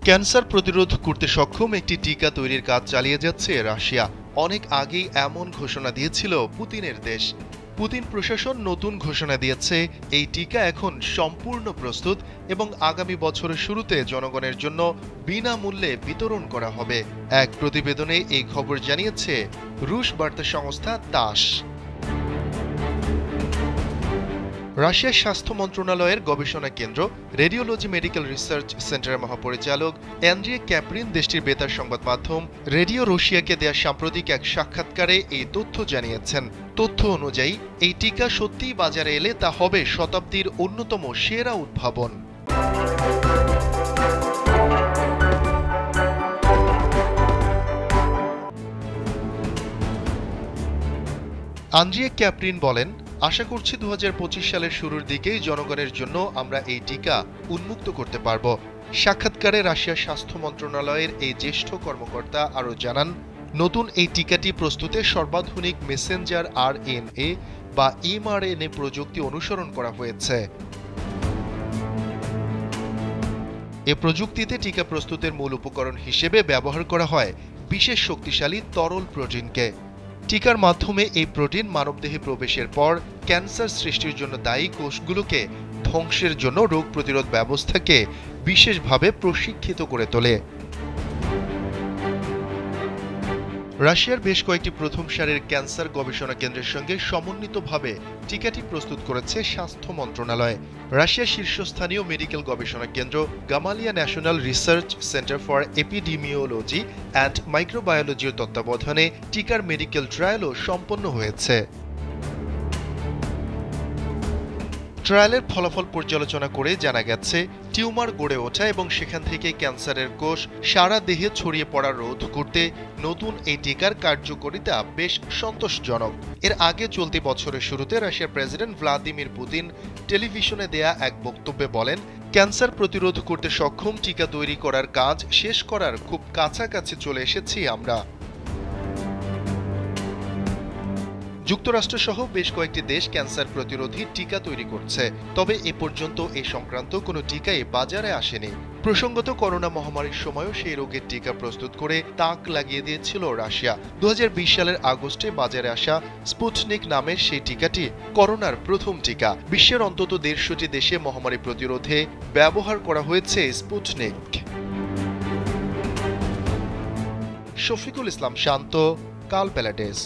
Cancer প্রতিরোধ করতে সক্ষম একটি টিকা তৈরির কাজ চালিয়ে যাচ্ছে রাশিয়া। অনেক আগেই এমন ঘোষণা দিয়েছিল পুতিনের দেশ। পুতিন প্রশাসন নতুন ঘোষণা দিয়েছে এই টিকা এখন সম্পূর্ণ প্রস্তুত এবং আগামী বছরের শুরুতে জনগণের জন্য বিনামূল্যে বিতরণ করা হবে। এক প্রতিবেদনে এই খবর জানিয়েছে রুশ বার্তা সংস্থা তাস। রাশিয়ার স্বাস্থ্য মন্ত্রণালয়ের গবেষণা কেন্দ্র রেডিওলজি মেডিকেল রিসার্চ সেন্টারের মহাপরিচালক অ্যান্ড্রিয়ে ক্যাপ্রিন দেশটির বেতার সংবাদ মাধ্যম রেডিও রাশিয়াকে দেয়া সাম্প্রতিক এক সাক্ষাৎকারে এই তথ্য জানিয়েছেন। তথ্য অনুযায়ী এই টিকা সত্যিই বাজারে এলে তা হবে শতাব্দীর অন্যতম সেরা উদ্ভাবন। অ্যান্ড্রিয়ে ক্যাপ্রিন বলেন, আশা করছি 2025 সালের শুরুর দিকেই জনগণের জন্য আমরা এই টিকা উন্মুক্ত করতে পারব। সাক্ষাৎকারে রাশিয়ার স্বাস্থ্য মন্ত্রণালয়ের এই জ্যেষ্ঠ কর্মকর্তা আরও জানান, নতুন এই টিকাটি প্রস্তুতে সর্বাধুনিক মেসেঞ্জার আরএনএ বা এমআরএনএ প্রযুক্তি অনুসরণ করা হয়েছে। এ প্রযুক্তিতে টিকা প্রস্তুতের মূল উপকরণ হিসেবে ব্যবহার করা হয় বিশেষ শক্তিশালী তরল প্রোটিনকে। টিকার মাধ্যমে এই প্রোটিন মানবদেহে প্রবেশের পর ক্যান্সার সৃষ্টির জন্য দায়ী কোষগুলোকে ধ্বংসের জন্য রোগ প্রতিরোধ ব্যবস্থাকে বিশেষভাবে প্রশিক্ষিত করে তোলে। রাশিয়ার বেশ কয়েকটি প্রথম সারির ক্যান্সার গবেষণা কেন্দ্রের সঙ্গে সমন্বিতভাবে টিকাটি প্রস্তুত করেছে স্বাস্থ্য মন্ত্রণালয়। রাশিয়ার শীর্ষস্থানীয় মেডিকেল গবেষণা কেন্দ্র Gamaleya national research center for epidemiology and মাইক্রোবায়োলজির তত্ত্বাবধানে টিকার মেডিকেল ট্রায়ালও সম্পন্ন হয়েছে। ট্রায়ালের ফলাফল পর্যালোচনা করে জানা গেছে, টিউমার গড়ে ওঠা এবং সেখান থেকে ক্যান্সারের কোষ সারা দেহে ছড়িয়ে পড়া রোধ করতে নতুন এই টিকার কার্যকারিতা বেশ সন্তোষজনক। এর আগে চলতি বছরের শুরুতে রাশিয়ার প্রেসিডেন্ট ভ্লাদিমির পুতিন টেলিভিশনে দেয়া এক বক্তব্যে বলেন, ক্যান্সার প্রতিরোধ করতে সক্ষম টিকা তৈরি করার কাজ শেষ করার খুব কাছাকাছি চলে এসেছি আমরা। যুক্তরাষ্ট্রসহ বেশ কয়েকটি দেশ ক্যান্সার প্রতিরোধী টিকা তৈরি করছে, তবে এ পর্যন্ত এ সংক্রান্ত কোনো টিকাই বাজারে আসেনি। প্রসঙ্গত, করোনা মহামারীর সময়ও সেই রোগের টিকা প্রস্তুত করে তাক লাগিয়ে দিয়েছিল রাশিয়া। 2020 সালের আগস্টে বাজারে আসা স্পুটনিক নামের সেই টিকাটি করোনার প্রথম টিকা। বিশ্বের অন্তত 150টি দেশে মহামারী প্রতিরোধে ব্যবহার করা হয়েছে স্পুটনিক। শফিকুল ইসলাম শান্ত, কাল প্যালাডেস।